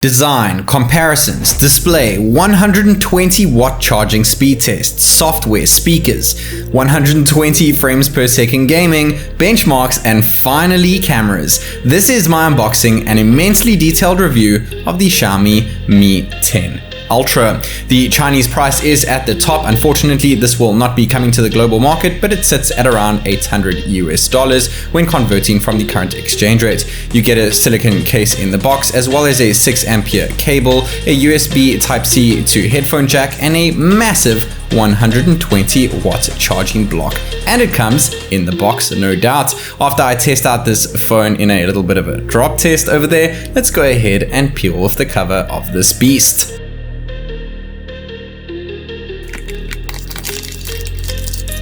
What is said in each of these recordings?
Design, comparisons, display, 120 watt charging speed tests, software, speakers, 120 frames per second gaming, benchmarks, and finally cameras. This is my unboxing and immensely detailed review of the Xiaomi Mi 10 Ultra. The Chinese price is at the top. Unfortunately, this will not be coming to the global market, but it sits at around $800 when converting from the current exchange rate. You get a silicone case in the box, as well as a 6 ampere cable, a USB Type-C to headphone jack, and a massive 120 watt charging block. And it comes in the box, no doubt. After I test out this phone in a little bit of a drop test over there, let's go ahead and peel off the cover of this beast.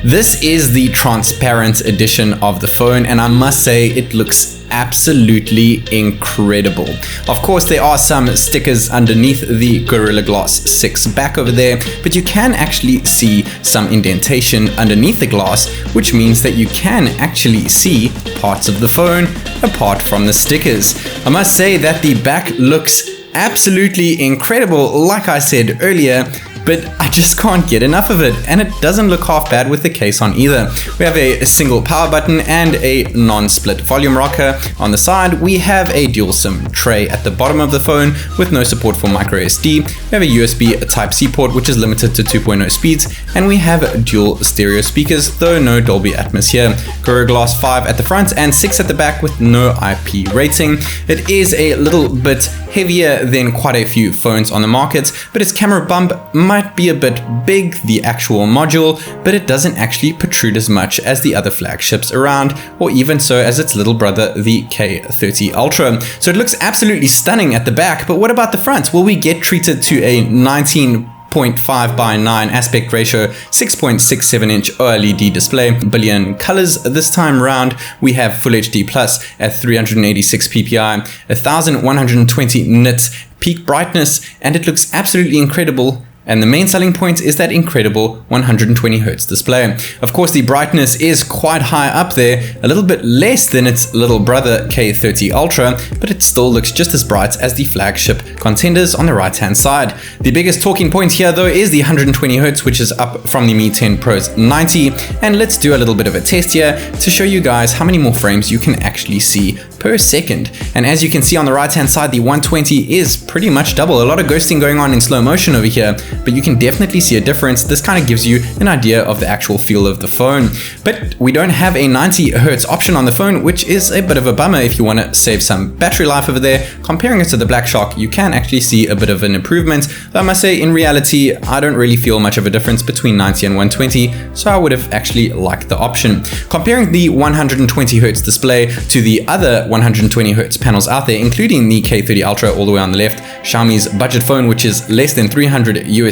This is the transparent edition of the phone, and I must say it looks absolutely incredible. Of course, there are some stickers underneath the Gorilla Glass 6 back over there, but you can actually see some indentation underneath the glass, which means that you can actually see parts of the phone apart from the stickers. I must say that the back looks absolutely incredible, like I said earlier, but I just can't get enough of it, and it doesn't look half bad with the case on either. We have a single power button and a non-split volume rocker. On the side, we have a dual SIM tray at the bottom of the phone with no support for micro SD. We have a USB Type-C port, which is limited to 2.0 speeds, and we have dual stereo speakers, though no Dolby Atmos here. Gorilla Glass 5 at the front and 6 at the back with no IP rating. It is a little bit heavier than quite a few phones on the market, but its camera bump might be a bit big, the actual module, but it doesn't actually protrude as much as the other flagships around, or even so as its little brother, the K30 Ultra. So it looks absolutely stunning at the back, but what about the front? Will we get treated to a 19.5:9 aspect ratio, 6.67 inch OLED display, billion colors this time around? We have Full HD Plus at 386 ppi, 1120 nits peak brightness, and it looks absolutely incredible. And the main selling point is that incredible 120 Hz display. Of course, the brightness is quite high up there, a little bit less than its little brother K30 Ultra, but it still looks just as bright as the flagship contenders on the right hand side. The biggest talking point here though is the 120 Hz, which is up from the Mi 10 Pro's 90. And let's do a little bit of a test here to show you guys how many more frames you can actually see per second. And as you can see on the right hand side, the 120 is pretty much double. A lot of ghosting going on in slow motion over here, but you can definitely see a difference. This kind of gives you an idea of the actual feel of the phone. But we don't have a 90 Hz option on the phone, which is a bit of a bummer if you want to save some battery life over there. Comparing it to the Black Shark, you can actually see a bit of an improvement. Though I must say, in reality, I don't really feel much of a difference between 90 and 120, so I would have actually liked the option. Comparing the 120 Hz display to the other 120 Hz panels out there, including the K30 Ultra all the way on the left, Xiaomi's budget phone, which is less than $300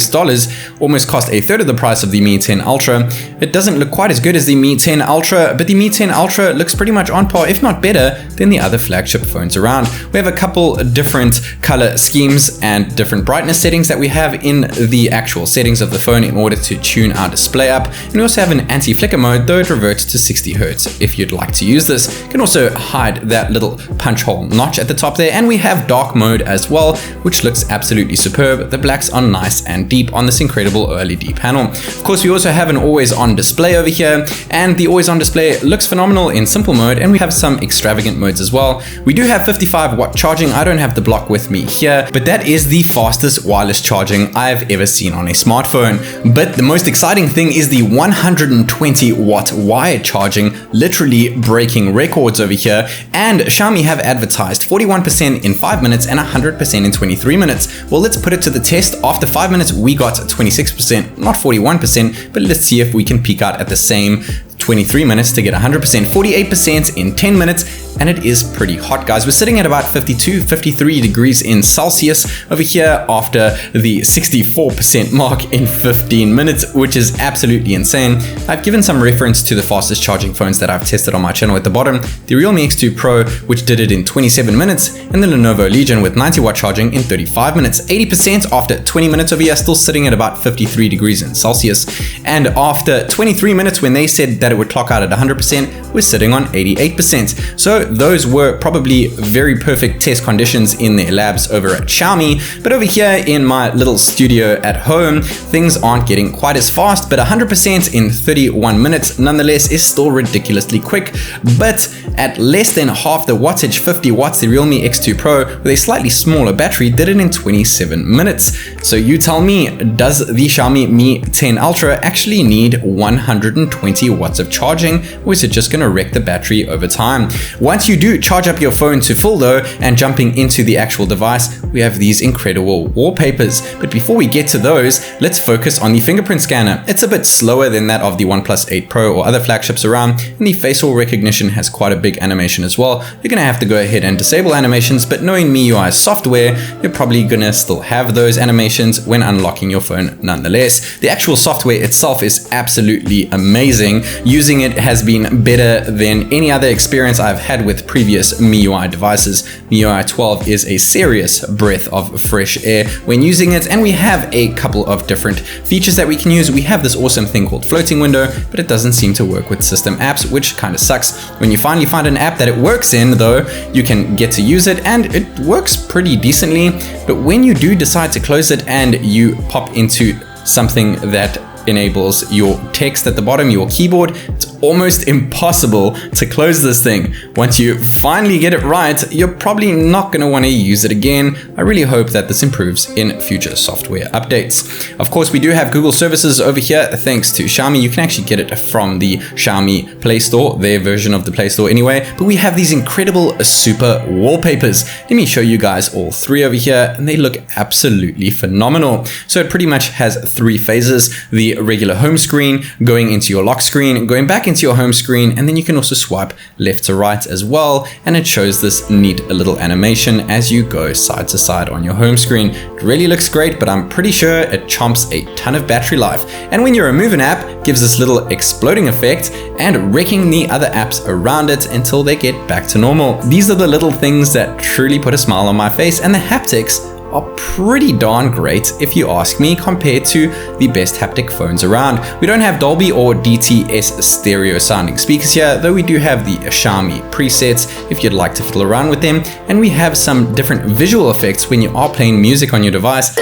almost cost a third of the price of the Mi 10 Ultra. It doesn't look quite as good as the Mi 10 Ultra, but the Mi 10 Ultra looks pretty much on par, if not better, than the other flagship phones around. We have a couple different color schemes and different brightness settings that we have in the actual settings of the phone in order to tune our display up. And we also have an anti-flicker mode, though it reverts to 60 Hz if you'd like to use this. You can also hide that little punch hole notch at the top there, and we have dark mode as well, which looks absolutely superb. The blacks are nice and deep on this incredible OLED panel. Of course, we also have an always on display over here, and the always on display looks phenomenal in simple mode, and we have some extravagant modes as well. We do have 55 watt charging. I don't have the block with me here, but that is the fastest wireless charging I've ever seen on a smartphone. But the most exciting thing is the 120 watt wired charging, literally breaking records over here. And Xiaomi have advertised 41% in 5 minutes and 100% in 23 minutes. Well, let's put it to the test. After 5 minutes, we got 26%, not 41%, but let's see if we can peak out at the same 23 minutes to get 100%, 48% in 10 minutes, and it is pretty hot, guys. We're sitting at about 52, 53 degrees in Celsius over here after the 64% mark in 15 minutes, which is absolutely insane. I've given some reference to the fastest charging phones that I've tested on my channel at the bottom. The Realme X2 Pro, which did it in 27 minutes, and the Lenovo Legion with 90 watt charging in 35 minutes. 80% after 20 minutes over here, still sitting at about 53 degrees in Celsius. And after 23 minutes, when they said that it would clock out at 100%, we're sitting on 88%. So those were probably very perfect test conditions in their labs over at Xiaomi, but over here in my little studio at home, things aren't getting quite as fast, but 100% in 31 minutes nonetheless is still ridiculously quick. But at less than half the wattage, 50 watts, the Realme X2 Pro with a slightly smaller battery did it in 27 minutes. So you tell me, does the Xiaomi Mi 10 Ultra actually need 120 watts of charging, or is it just going to wreck the battery over time? Once you do charge up your phone to full though, and jumping into the actual device, we have these incredible wallpapers. But before we get to those, let's focus on the fingerprint scanner. It's a bit slower than that of the OnePlus 8 Pro or other flagships around, and the facial recognition has quite a big animation as well. You're going to have to go ahead and disable animations, but knowing MIUI software, you're probably going to still have those animations when unlocking your phone nonetheless. The actual software itself is absolutely amazing. Using it has been better than any other experience I've had with previous MIUI devices. MIUI 12 is a serious breath of fresh air when using it, and we have a couple of different features that we can use. We have this awesome thing called floating window, but it doesn't seem to work with system apps, which kind of sucks. When you finally find an app that it works in though, you can get to use it and it works pretty decently. But when you do decide to close it and you pop into something that enables your text at the bottom, your keyboard, it's almost impossible to close this thing. Once you finally get it right, you're probably not going to want to use it again. I really hope that this improves in future software updates. Of course, we do have Google services over here thanks to Xiaomi. You can actually get it from the Xiaomi Play Store, their version of the Play Store anyway. But we have these incredible super wallpapers. Let me show you guys all three over here, and they look absolutely phenomenal. So it pretty much has three phases: the regular home screen, going into your lock screen, going back into your home screen, and then you can also swipe left to right as well, and it shows this neat little animation as you go side to side on your home screen. It really looks great, but I'm pretty sure it chomps a ton of battery life. And when you remove an app, it gives this little exploding effect and wrecking the other apps around it until they get back to normal. These are the little things that truly put a smile on my face, and the haptics are pretty darn great if you ask me, compared to the best haptic phones around. We don't have Dolby or DTS stereo sounding speakers here, though we do have the Xiaomi presets if you'd like to fiddle around with them, and we have some different visual effects when you are playing music on your device.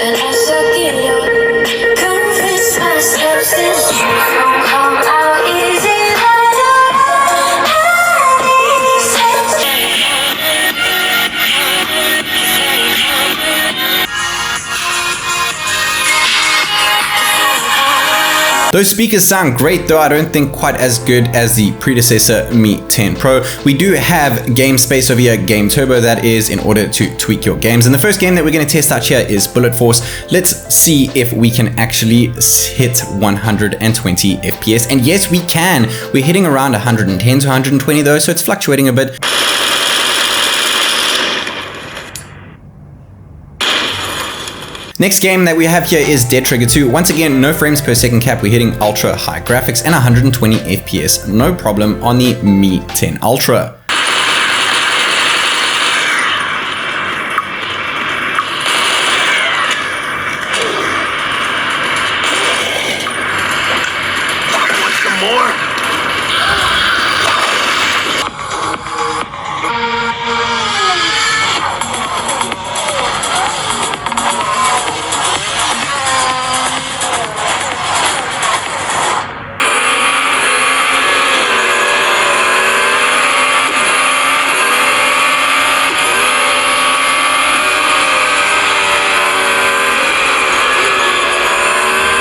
Those speakers sound great, though I don't think quite as good as the predecessor Mi 10 Pro. We do have game space over here, game turbo that is, in order to tweak your games. And the first game that we're going to test out here is Bullet Force. Let's see if we can actually hit 120 FPS. And yes, we can. We're hitting around 110 to 120 though, so it's fluctuating a bit. Next game that we have here is Dead Trigger 2. Once again, no frames per second cap. We're hitting ultra high graphics and 120 FPS. No problem on the Mi 10 Ultra. Want some more?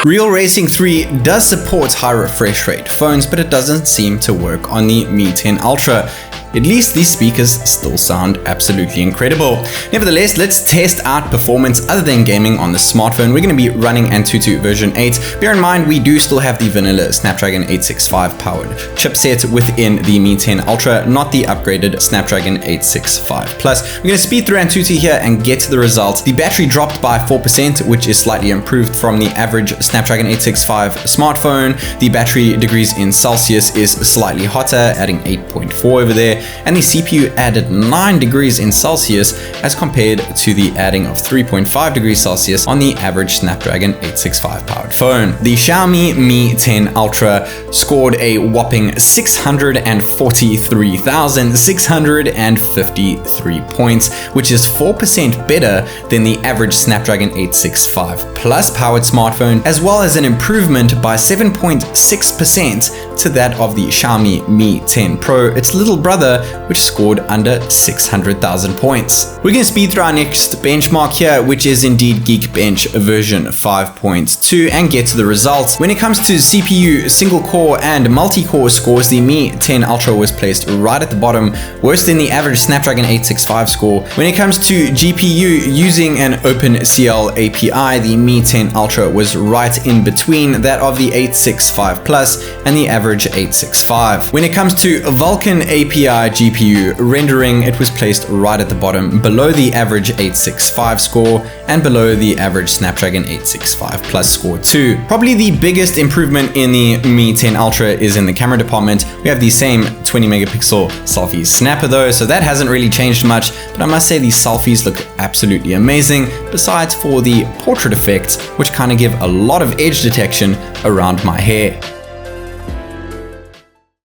Real Racing 3 does support high refresh rate phones, but it doesn't seem to work on the Mi 10 Ultra. At least these speakers still sound absolutely incredible. Nevertheless, let's test out performance other than gaming on the smartphone. We're going to be running AnTuTu version 8. Bear in mind, we do still have the vanilla Snapdragon 865 powered chipset within the Mi 10 Ultra, not the upgraded Snapdragon 865 Plus. We're going to speed through AnTuTu here and get to the results. The battery dropped by 4%, which is slightly improved from the average Snapdragon 865 smartphone. The battery degrees in Celsius is slightly hotter, adding 8.4 over there. and the CPU added 9 degrees in Celsius as compared to the adding of 3.5 degrees Celsius on the average Snapdragon 865 powered phone. The Xiaomi Mi 10 Ultra scored a whopping 643,653 points, which is 4% better than the average Snapdragon 865 Plus powered smartphone, as well as an improvement by 7.6% to that of the Xiaomi Mi 10 Pro, its little brother, which scored under 600,000 points. We're going to speed through our next benchmark here, which is indeed Geekbench version 5.2, and get to the results. When it comes to CPU, single core and multi-core scores, the Mi 10 Ultra was placed right at the bottom, worse than the average Snapdragon 865 score. When it comes to GPU, using an OpenCL API, the Mi 10 Ultra was right in between that of the 865 Plus and the average 865. When it comes to Vulkan API GPU rendering, it was placed right at the bottom, below the average 865 score and below the average Snapdragon 865 Plus score too. Probably the biggest improvement in the Mi 10 Ultra is in the camera department. We have the same 20 megapixel selfie snapper though, so that hasn't really changed much, but I must say these selfies look absolutely amazing, besides for the portrait effects, which kind of give a lot of edge detection around my hair.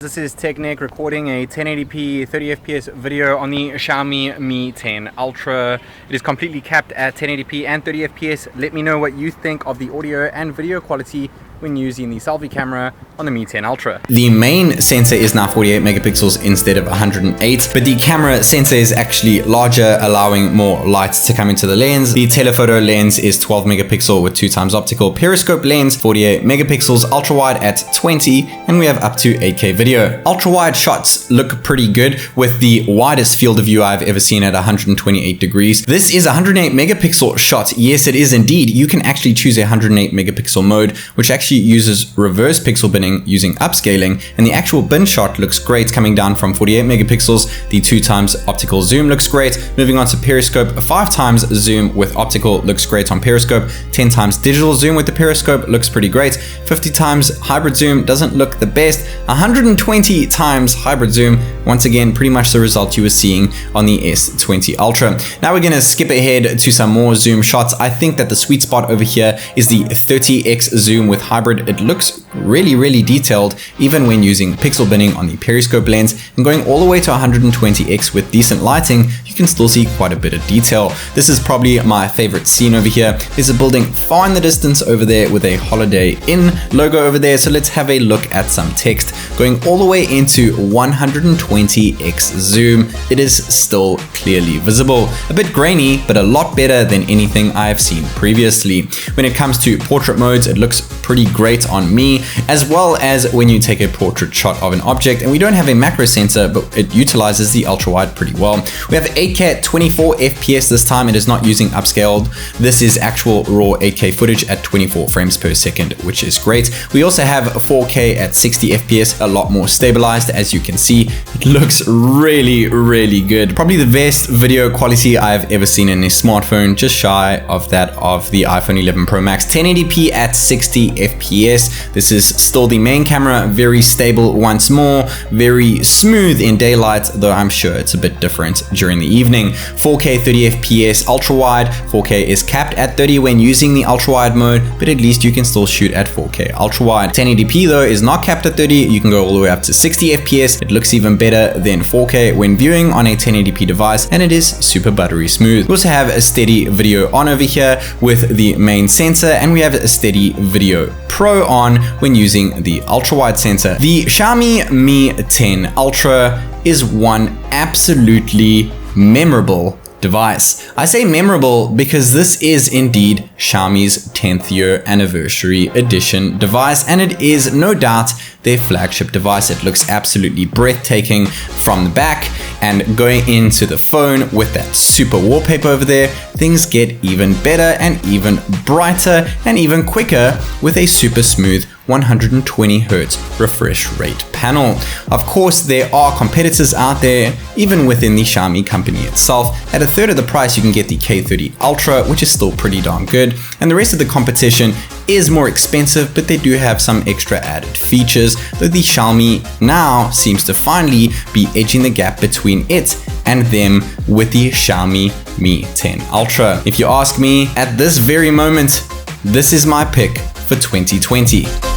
This is Technic recording a 1080p 30 fps video on the Xiaomi Mi 10 Ultra. It is completely capped at 1080p and 30 fps. Let me know what you think of the audio and video quality when using the selfie camera on the Mi 10 Ultra. The main sensor is now 48 megapixels instead of 108, but the camera sensor is actually larger, allowing more light to come into the lens. The telephoto lens is 12 megapixel with 2x optical, periscope lens 48 megapixels, ultra wide at 20, and we have up to 8K video. Ultra wide shots look pretty good with the widest field of view I've ever seen at 128 degrees. This is a 108 megapixel shot. Yes, it is indeed. You can actually choose a 108 megapixel mode, which actually uses reverse pixel binning using upscaling, and the actual bin shot looks great coming down from 48 megapixels. The 2x optical zoom looks great. Moving on to periscope, 5x zoom with optical looks great on periscope. 10x digital zoom with the periscope looks pretty great. 50x hybrid zoom doesn't look the best. 120x hybrid zoom, once again pretty much the result you were seeing on the S20 Ultra. Now we're going to skip ahead to some more zoom shots. I think that the sweet spot over here is the 30x zoom with hybrid. It looks really detailed even when using pixel binning on the periscope lens, and going all the way to 120x with decent lighting, you can still see quite a bit of detail. This is probably my favorite scene over here. There's a building far in the distance over there with a Holiday Inn logo over there, so let's have a look at some text. Going all the way into 120x zoom, it is still clearly visible. A bit grainy, but a lot better than anything I have seen previously. When it comes to portrait modes, it looks pretty great on me, as well as when you take a portrait shot of an object. And we don't have a macro sensor, but it utilizes the ultra wide pretty well. We have 8K at 24 FPS this time. It is not using upscaled. This is actual raw 8K footage at 24 frames per second, which is great. We also have 4K at 60 FPS, a lot more stabilized. As you can see, it looks really good. Probably the best video quality I've ever seen in a smartphone, just shy of that of the iPhone 11 Pro Max. 1080p at 60 FPS. This is still the main camera, very stable once more, very smooth in daylight, though I'm sure it's a bit different during the evening. 4K 30 FPS ultra wide. 4K is capped at 30 when using the ultra wide mode, but at least you can still shoot at 4K ultra wide. 1080p though is not capped at 30. You can go all the way up to 60 FPS. It looks even better than 4K when viewing on a 1080p device, and it is super buttery smooth. We also have a steady video on over here with the main sensor, and we have a steady video Pro on when using the ultra wide sensor. The Xiaomi Mi 10 Ultra is one absolutely memorable device. I say memorable because this is indeed Xiaomi's 10th year anniversary edition device, and it is no doubt their flagship device. It looks absolutely breathtaking from the back, and going into the phone with that super wallpaper over there, things get even better and even brighter and even quicker with a super smooth 120Hz refresh rate panel. Of course, there are competitors out there, even within the Xiaomi company itself. At a third of the price, you can get the K30 Ultra, which is still pretty darn good. And the rest of the competition is more expensive, but they do have some extra added features, though the Xiaomi now seems to finally be edging the gap between it and them with the Xiaomi Mi 10 Ultra. If you ask me, at this very moment, this is my pick for 2020.